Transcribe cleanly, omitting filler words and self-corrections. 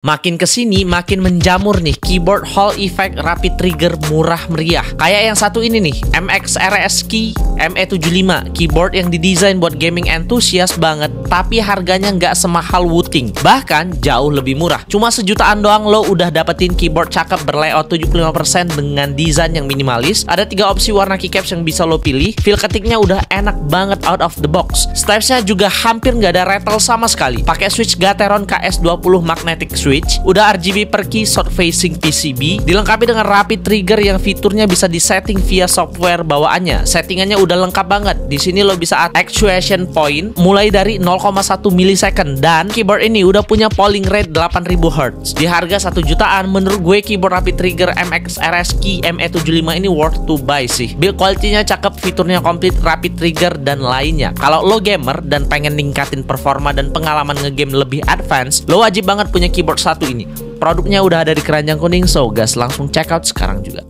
Makin kesini makin menjamur nih keyboard Hall Effect Rapid Trigger murah meriah. Kayak yang satu ini nih, MX RSKey ME75, keyboard yang didesain buat gaming enthusiast banget, tapi harganya nggak semahal Wooting, bahkan jauh lebih murah. Cuma sejutaan doang lo udah dapetin keyboard cakep berlayout 75% dengan desain yang minimalis. Ada 3 opsi warna keycaps yang bisa lo pilih. Feel ketiknya udah enak banget out of the box. Strapsnya juga hampir nggak ada rattle sama sekali. Pakai switch Gateron KS20 magnetic switch. Udah RGB per key short facing PCB, dilengkapi dengan rapid trigger yang fiturnya bisa disetting via software bawaannya. Settingannya udah lengkap banget. Di sini lo bisa add actuation point mulai dari 0,1 millisecond, dan keyboard ini udah punya polling rate 8000 Hz. Di harga 1 jutaan, menurut gue keyboard rapid trigger MX RSKey ME75 ini worth to buy sih. Build quality-nya cakep, fiturnya komplit, rapid trigger dan lainnya. Kalau lo gamer dan pengen ningkatin performa dan pengalaman ngegame lebih advance, lo wajib banget punya keyboard satu ini. Produknya udah ada di keranjang kuning, so gas langsung check out sekarang juga.